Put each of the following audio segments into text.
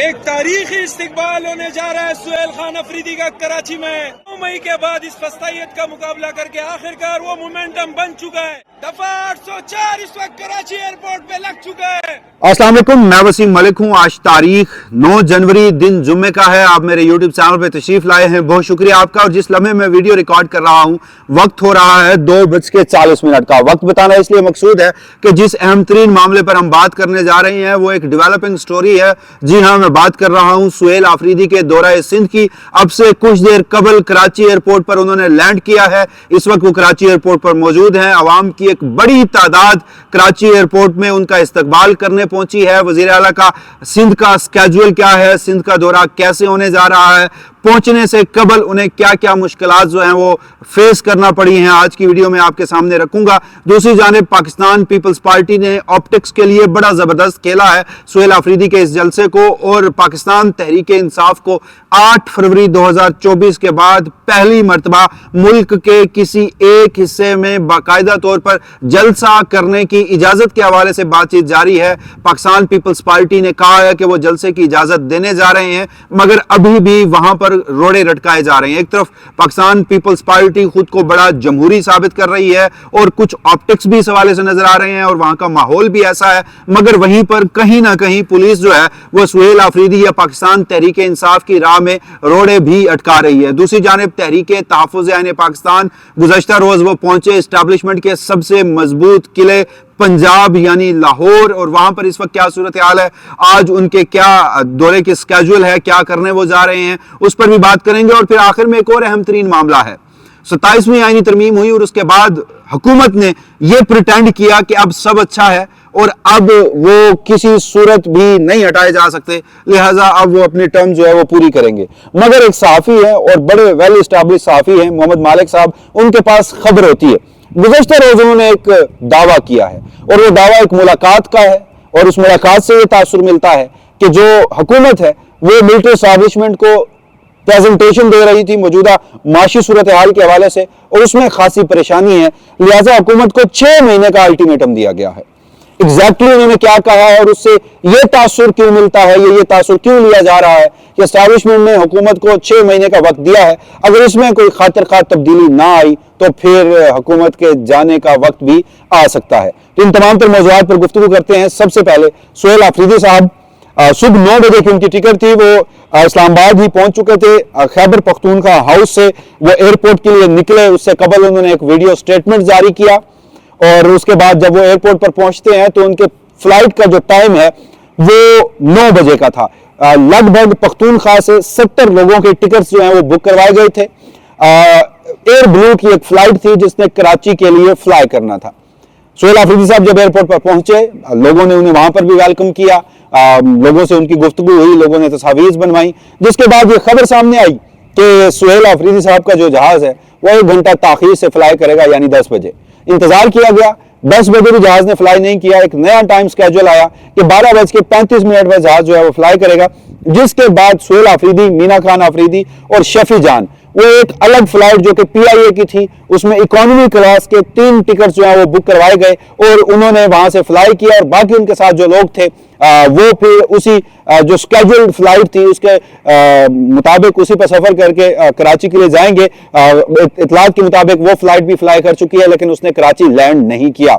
ایک تاریخی استقبال ہونے جا رہا ہے سہیل خان افریدی کا کراچی میں 9 مئی کے بعد اس فستائیت کا مقابلہ کر کے آخرکار وہ مومنٹم بن چکا ہے. دفعہ 804 اس وقت کراچی ایئرپورٹ پہ لگ چکا ہے. السلام علیکم، میں وسیم ملک ہوں. آج تاریخ 9 جنوری دن جمعے کا ہے. آپ میرے یوٹیوب چینل پہ تشریف لائے ہیں، بہت شکریہ آپ کا. اور جس لمحے میں ویڈیو ریکارڈ کر رہا ہوں وقت ہو رہا ہے 2:40 کا. وقت بتانا اس لیے مقصود ہے کہ جس اہم ترین معاملے پر ہم بات کرنے جا رہے ہیں وہ ایک ڈیولپنگ سٹوری ہے. جی ہاں، میں بات کر رہا ہوں سہیل آفریدی کے دورہ سندھ کی. اب سے کچھ دیر قبل کراچی ایئرپورٹ پر انہوں نے لینڈ کیا ہے. اس وقت وہ کراچی ایئرپورٹ پر موجود ہیں. عوام کی ایک بڑی تعداد کراچی ایئرپورٹ میں ان کا استقبال کرنے پہنچی ہے. وزیر اعلیٰ کا سندھ کا سکیجول کیا ہے، سندھ کا دورہ کیسے ہونے جا رہا ہے، پہنچنے سے قبل انہیں کیا کیا مشکلات جو ہیں وہ فیس کرنا پڑی ہیں، آج کی ویڈیو میں آپ کے سامنے رکھوں گا. دوسری جانب پاکستان پیپلز پارٹی نے آپٹکس کے لیے بڑا زبردست کھیلا ہے سہیل آفریدی کے اس جلسے کو، اور پاکستان تحریک انصاف کو 8 فروری 2024 کے بعد پہلی مرتبہ ملک کے کسی ایک حصے میں باقاعدہ طور پر جلسہ کرنے کی اجازت کے حوالے سے بات چیت جاری ہے. پاکستان پیپلز پارٹی نے کہا ہے کہ وہ جلسے کی اجازت دینے جا رہے ہیں، مگر ابھی بھی وہاں پر روڑے رٹکائے جا رہے ہیں. ایک طرف پاکستان پیپلز پارٹی خود کو بڑا جمہوری ثابت کر رہی ہے اور کچھ آپٹکس بھی اس حوالے سے نظر آ رہے ہیں اور وہاں کا ماحول بھی ایسا ہے، مگر وہیں پر کہیں نہ کہیں پولیس جو ہے وہ سہیل آفریدی یا پاکستان تحریک انصاف کی راہ میں روڑے بھی اٹکا رہی ہے. دوسری جانب تحریک تحفظ عین پاکستان گزشتہ روز وہ پہنچے اسٹیبلشمنٹ کے سب سے مضبوط قلعے پنجاب یعنی لاہور، اور وہاں پر اس وقت کیا صورتحال ہے، آج ان کے کیا دورے کے سکیجول ہے، کیا کرنے وہ جا رہے ہیں، اس پر بھی بات کریں گے. اور پھر آخر میں ایک اور اہم ترین معاملہ ہے. 27ویں آئینی ترمیم ہوئی اور اس کے بعد حکومت نے یہ پریٹینڈ کیا کہ اب سب اچھا ہے اور اب وہ کسی صورت بھی نہیں ہٹائے جا سکتے، لہٰذا اب وہ اپنی ٹرم جو ہے وہ پوری کریں گے. مگر ایک صحافی ہے اور بڑے ویل اسٹیبلش صحافی ہیں محمد مالک صاحب، ان کے پاس خبر ہوتی ہے. گزشتہ روز انہوں نے ایک دعویٰ کیا ہے اور وہ دعویٰ ایک ملاقات کا ہے، اور اس ملاقات سے یہ تاثر ملتا ہے کہ جو حکومت ہے وہ ملٹری اسٹیبلشمنٹ کو پریزنٹیشن دے رہی تھی موجودہ معاشی صورتحال کے حوالے سے، اور اس میں خاصی پریشانی ہے، لہٰذا حکومت کو 6 مہینے کا الٹیمیٹم دیا گیا ہے. ایگزیکٹلی انہوں نے کیا کہا ہے اور اس سے یہ تاثر کیوں ملتا ہے، یہ تاثر کیوں لیا جا رہا ہے کہ اسٹیبلشمنٹ نے حکومت کو 6 مہینے کا وقت دیا ہے، اگر اس میں کوئی خاطر خواہ تبدیلی نہ آئی تو پھر حکومت کے جانے کا وقت بھی آ سکتا ہے. تو ان تمام تر موضوعات پر گفتگو کرتے ہیں. سب سے پہلے سہیل آفریدی صاحب صبح 9 بجے کی ان کی ٹکٹ تھی، وہ اسلام آباد ہی پہنچ چکے تھے. خیبر پختونخوا ہاؤس سے وہ ایئرپورٹ کے لیے نکلے، اس سے قبل انہوں نے ایک ویڈیو سٹیٹمنٹ جاری کیا، اور اس کے بعد جب وہ ایئرپورٹ پر پہنچتے ہیں تو ان کے فلائٹ کا جو ٹائم ہے وہ 9 بجے کا تھا. لگ بھگ پختونخوا سے 70 لوگوں کے ٹکٹس جو ہیں وہ بک کروائے گئے تھے. ایئر بلو کی ایک فلائٹ تھی جس نے کراچی کے لیے فلائی کرنا تھا. سہیل آفریدی صاحب جب ایئرپورٹ پر پہنچے، لوگوں نے انہیں وہاں پر بھی ویلکم کیا، لوگوں سے ان کی گفتگو ہوئی، لوگوں نے تصاویر بنوائیں، جس کے بعد یہ خبر سامنے آئی کہ سہیل آفریدی صاحب کا جو جہاز ہے وہ 1 گھنٹہ تاخیر سے فلائی کرے گا، یعنی 10 بجے. انتظار کیا گیا، 10 بجے بھی جہاز نے فلائی نہیں کیا. ایک نیا ٹائم سکیجول آیا کہ 12:35 پر جہاز جو ہے وہ فلائی کرے گا، جس کے بعد سہیل آفریدی، مینا خان آفریدی اور شفیع جان، وہ ایک الگ فلائٹ جو کہ PIA کی تھی، اس میں اکانومی کلاس کے 3 ٹکٹ جو ہیں وہ بک کروائے گئے اور انہوں نے وہاں سے فلائی کیا، اور باقی ان کے ساتھ جو لوگ تھے وہ پھر اسی جو سکیجول فلائٹ تھی اس کے مطابق اسی پر سفر کر کے کراچی کے لیے جائیں گے. اطلاعات کے مطابق وہ فلائٹ بھی فلائی کر چکی ہے لیکن اس نے کراچی لینڈ نہیں کیا.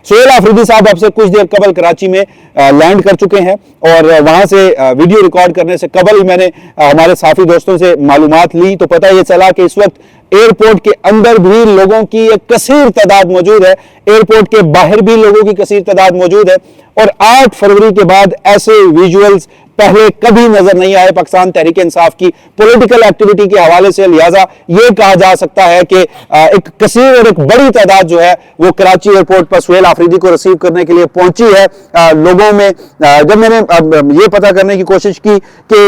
سہیل آفریدی صاحب اب سے کچھ دیر قبل کراچی میں لینڈ کر چکے ہیں، اور وہاں سے ویڈیو ریکارڈ کرنے سے قبل ہی میں نے ہمارے صحافی دوستوں سے معلومات لی تو پتہ یہ چلا کہ اس وقت ایئرپورٹ کے اندر بھی لوگوں کی ایک کثیر تعداد موجود ہے، ایئرپورٹ کے باہر بھی لوگوں کی کثیر تعداد موجود ہے، اور 8 فروری کے بعد ایسے ویژولز پہلے کبھی نظر نہیں آئے پاکستان تحریک انصاف کی پولیٹیکل ایکٹیویٹی کے حوالے سے. لہٰذا یہ کہا جا سکتا ہے کہ ایک کثیر اور ایک بڑی تعداد جو ہے وہ کراچی ایئرپورٹ پر سہیل آفریدی کو ریسیو کرنے کے لیے پہنچی ہے. لوگوں میں جب میں نے یہ پتہ کرنے کی کوشش کی کہ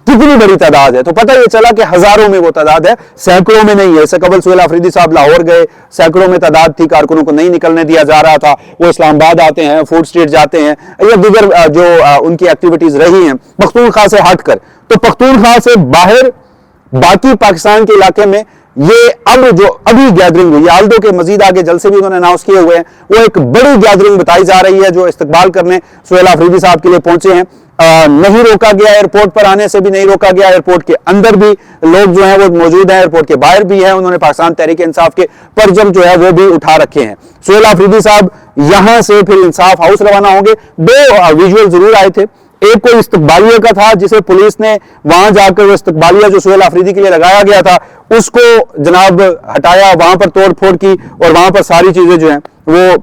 کتنی بڑی تعداد ہے تو پتہ یہ چلا کہ ہزاروں میں وہ تعداد ہے، سینکڑوں میں نہیں ہے. اس سے قبل سہیل آفریدی صاحب لاہور گئے، سینکڑوں میں تعداد تھی، کارکنوں کو نہیں نکلنے دیا جا رہا تھا. وہ اسلام آباد آتے ہیں، فوڈ اسٹریٹ جاتے ہیں، یا دیگر جو ان کی ایکٹیویٹیز رہی ہیں پختونخوا سے ہٹ کر. تو پختونخوا سے باہر باقی پاکستان کے علاقے میں یہ اب جو ابھی گیدرنگ ہوئی، آلدو کے مزید آگے جلسے بھی انہوں نے اناؤنس کیے ہوئے ہیں، وہ ایک بڑی گیدرنگ بتائی جا رہی ہے جو استقبال کرنے سہیل آفریدی صاحب کے لیے پہنچے ہیں. نہیں روکا گیا, ایئرپورٹ پر آنے سے بھی نہیں روکا گیا, ایئرپورٹ کے اندر بھی لوگ جو ہیں وہ موجود ہیں, ایئرپورٹ کے باہر بھی ہیں, انہوں نے پاکستان تحریک انصاف کے پرچم جو ہے وہ بھی اٹھا رکھے ہیں. سہیل آفریدی صاحب یہاں سے پھر انصاف ہاؤس روانہ ہوں گے. دو ویژول ضرور آئے تھے, ایک کوئی استقبالیہ کا تھا جسے پولیس نے وہاں جا کر وہ استقبالیہ جو سہیل آفریدی کے لیے لگایا گیا تھا اس کو جناب ہٹایا, وہاں پر توڑ پھوڑ کی اور وہاں پر ساری چیزیں جو ہیں وہ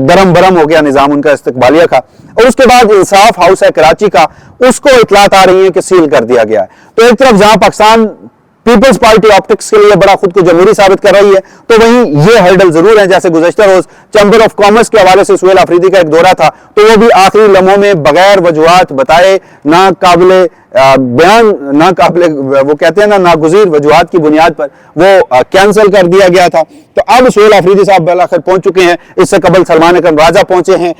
درم برم ہو گیا نظام ان کا استقبالیہ کا. اور اس کے بعد انصاف ہاؤس ہے کراچی کا, اس کو اطلاعات آ رہی ہیں کہ سیل کر دیا گیا ہے. تو ایک طرف جہاں پاکستان پیپلز پارٹی آپٹکس کے لیے بڑا خود کو جمہوری ثابت کر رہی ہے, تو وہیں یہ ہرڈل ضرور ہیں. جیسے گزشتہ روز چیمبر آف کامرس کے حوالے سے سہیل آفریدی کا ایک دورہ تھا, تو وہ بھی آخری لمحوں میں بغیر وجوہات بتائے, نہ قابل بیان, نہ قابل وہ کہتے ہیں نا ناگزیر وجوہات کی بنیاد پر وہ کینسل کر دیا گیا تھا. تو اب سہیل آفریدی صاحب بالآخر پہنچ چکے ہیں. اس سے قبل سلمان اکرم راجہ پہنچے ہیں,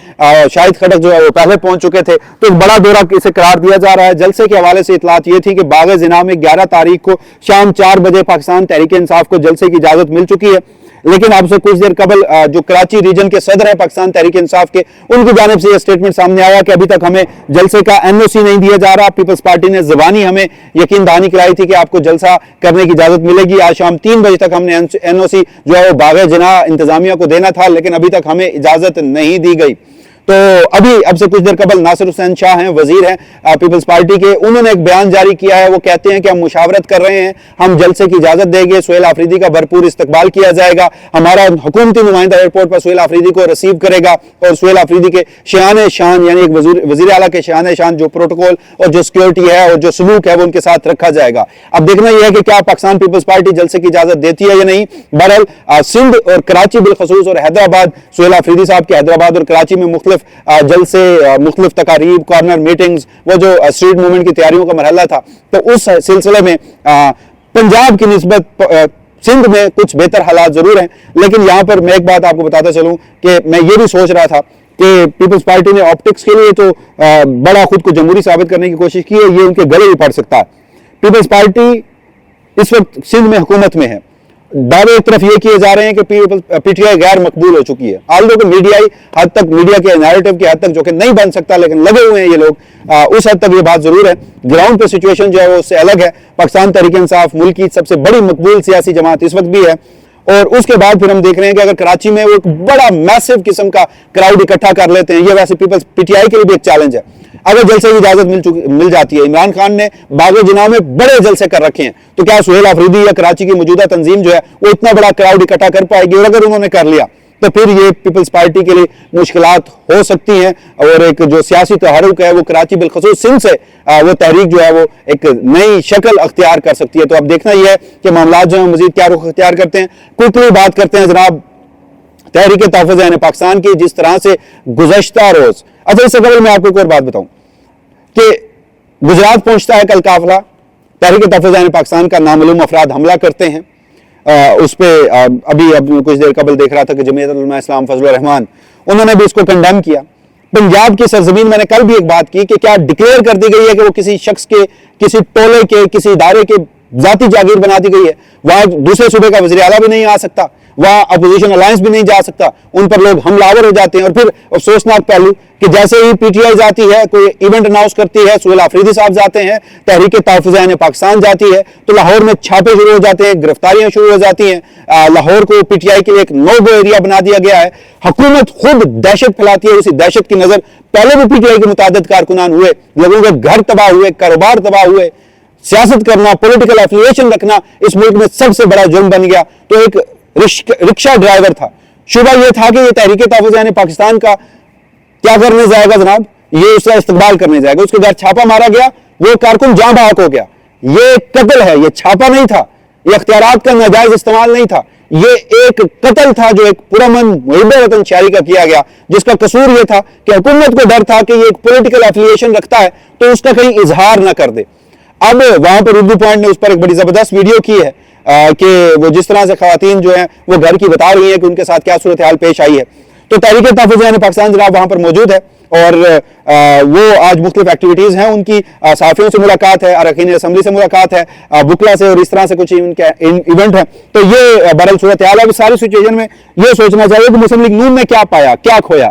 شاہد خٹک جو ہے وہ پہلے پہنچ چکے تھے. تو ایک بڑا دورہ اسے قرار دیا جا رہا ہے. جلسے کے حوالے سے اطلاعات یہ تھی کہ باغ زنا میں 11 تاریخ کو شام 4 بجے پاکستان تحریک انصاف کو جلسے کی اجازت مل چکی ہے, لیکن اب سے کچھ دیر قبل جو کراچی ریجن کے صدر ہیں پاکستان تحریک انصاف کے, ان کی جانب سے یہ سٹیٹمنٹ سامنے آیا کہ ابھی تک ہمیں جلسے کا NOC نہیں دیا جا رہا. پیپلز پارٹی نے زبانی ہمیں یقین دہانی کرائی تھی کہ آپ کو جلسہ کرنے کی اجازت ملے گی. آج شام 3 بجے تک ہم نے NOC جو ہے وہ باغ جناح انتظامیہ کو دینا تھا, لیکن ابھی تک ہمیں اجازت نہیں دی گئی. تو اب سے کچھ دیر قبل ناصر حسین شاہ ہیں, وزیر ہیں پیپلز پارٹی کے, انہوں نے ایک بیان جاری کیا ہے. وہ کہتے ہیں کہ ہم مشاورت کر رہے ہیں, ہم جلسے کی اجازت دیں گے, سہیل آفریدی کا بھرپور استقبال کیا جائے گا, ہمارا حکومتی نمائندہ ایئرپورٹ پر سہیل آفریدی کو ریسیو کرے گا, اور سہیل آفریدی کے شان شان یعنی ایک وزیر اعلیٰ کے شان شان جو پروٹوکول اور جو سیکیورٹی ہے اور جو سلوک ہے وہ ان کے ساتھ رکھا جائے گا. اب دیکھنا یہ ہے کہ کیا پاکستان پیپلز پارٹی جلسے کی اجازت دیتی ہے یا نہیں. بہرحال سندھ اور کراچی بالخصوص اور حیدرآباد, سہیل آفریدی صاحب کے حیدرآباد اور کراچی میں مختلف جلسے, مختلف تقاریب, کارنر میٹنگز, وہ جو اسٹریٹ موومنٹ کی تیاریوں کا مرحلہ تھا, تو اس سلسلے میں پنجاب کی نسبت سندھ میں کچھ بہتر حالات ضرور ہیں. لیکن یہاں پر میں ایک بات آپ کو بتاتا چلوں کہ میں یہ بھی سوچ رہا تھا کہ پیپلز پارٹی نے آپٹکس کے لیے تو بڑا خود کو جمہوری ثابت کرنے کی کوشش کی ہے, یہ ان کے گلے بھی پڑ سکتا ہے. پیپلز پارٹی اس وقت سندھ میں حکومت میں ہے, دعوے ایک طرف یہ کیے جا رہے ہیں کہ پی ٹی آئی غیر مقبول ہو چکی ہے. آلدو کہ میڈیائی حد تک, میڈیا کے نیریٹو کی حد تک جو کہ نہیں بن سکتا, لیکن لگے ہوئے ہیں یہ لوگ, اس حد تک یہ بات ضرور ہے. گراؤنڈ پہ سچویشن جو ہے وہ اس سے الگ ہے. پاکستان تحریک انصاف ملک کی سب سے بڑی مقبول سیاسی جماعت اس وقت بھی ہے, اور اس کے بعد پھر ہم دیکھ رہے ہیں کہ اگر کراچی میں وہ ایک بڑا میسو قسم کا کراؤڈ اکٹھا کر لیتے ہیں, یہ ویسے پی ٹی آئی کے لیے بھی ایک چیلنج ہے. اگر جلسے کی اجازت مل جاتی ہے, عمران خان نے باغ جناح میں بڑے جلسے کر رکھے ہیں, تو کیا سہیل آفریدی یا کراچی کی موجودہ تنظیم جو ہے وہ اتنا بڑا کراؤڈ اکٹھا کر پائے گی؟ اور اگر انہوں نے کر لیا تو پھر یہ پیپلز پارٹی کے لیے مشکلات ہو سکتی ہیں, اور ایک جو سیاسی تحرک ہے وہ کراچی بالخصوص سندھ سے وہ تحریک جو ہے وہ ایک نئی شکل اختیار کر سکتی ہے. تو اب دیکھنا یہ ہے کہ معاملات جو ہیں مزید کیا رخ اختیار کرتے ہیں. کوئکلی بات کرتے ہیں جناب تحریک تحفظ عین پاکستان کی, جس طرح سے گزشتہ روز, اچھا اس سے قبل میں آپ کو ایک اور بات بتاؤں کہ گجرات پہنچتا ہے کل قافلہ, تحریک تحفظ عین پاکستان کا نامعلوم افراد حملہ کرتے ہیں اس پہ. ابھی کچھ دیر قبل دیکھ رہا تھا کہ جمعیت علماء اسلام فضل الرحمان انہوں نے بھی اس کو کنڈیم کیا. پنجاب کی سرزمین, میں نے کل بھی ایک بات کی کہ کیا ڈکلیئر کر دی گئی ہے کہ وہ کسی شخص کے, کسی ٹولے کے, کسی ادارے کے ذاتی جاگیر بنا دی گئی ہے؟ وہاں دوسرے صوبے کا وزیر اعلیٰ بھی نہیں آ سکتا, وہاں اپوزیشن الائنس بھی نہیں جا سکتا, ان پر لوگ حملہ آور ہو جاتے ہیں. اور پھر افسوسناک پہلو کہ جیسے ہی پی ٹی آئی جاتی ہے, کوئی ایونٹ اناؤنس کرتی ہے, سہیل آفریدی صاحب جاتے ہیں, تحریک تحفظ عین پاکستان جاتی ہے, تو لاہور میں چھاپے شروع ہو جاتے ہیں, گرفتاریاں شروع ہو جاتی ہیں. لاہور کو پی ٹی آئی کے لیے ایک نو گو ایریا بنا دیا گیا ہے. حکومت خود دہشت پھیلاتی ہے, اسی دہشت کی نظر پہلے بھی پی ٹی آئی کے متعدد کارکنان ہوئے, لوگوں کے گھر تباہ ہوئے, کاروبار تباہ ہوئے. سیاست کرنا, پولیٹیکل ایفیلیشن رکھنا اس ملک میں سب سے بڑا جرم بن گیا. تو ایک رکشہ ڈرائیور تھا, شبہ یہ تھا کہ یہ تحریک تحفظ عین پاکستان کا کیا کرنے جائے گا جناب, یہ اس کا استقبال کرنے جائے گا. اس کے گھر چھاپا مارا گیا, وہ کارکن جاں بحق ہو گیا. یہ قتل ہے, یہ چھاپا نہیں تھا, یہ اختیارات کا ناجائز استعمال نہیں تھا, یہ ایک قتل تھا جو ایک پرامن محب وطن شہری کا کیا گیا, جس کا قصور یہ تھا کہ حکومت کو ڈر تھا کہ یہ ایک پولیٹیکل ایفیلیشن رکھتا ہے تو اس کا کہیں اظہار نہ کر دے. اب وہاں پر اردو پوائنٹ نے اس پر ایک بڑی زبردست ویڈیو کی ہے کہ وہ جس طرح سے خواتین جو ہیں وہ گھر کی بتا رہی ہیں کہ ان کے ساتھ کیا صورتحال پیش آئی ہے. تو تحریک تحفظ عین پاکستان جناب وہاں پر موجود ہے, اور وہ آج مختلف ایکٹیویٹیز ہیں ان کی. صحافیوں سے ملاقات ہے, اراکین اسمبلی سے ملاقات ہے, بکلا سے, اور اس طرح سے کچھ ایونٹ ہے. تو یہ بہرحال صورتحال ہے. اب ساری سچویشن میں یہ سوچنا چاہیے کہ مسلم لیگ نون نے کیا پایا, کیا کھویا,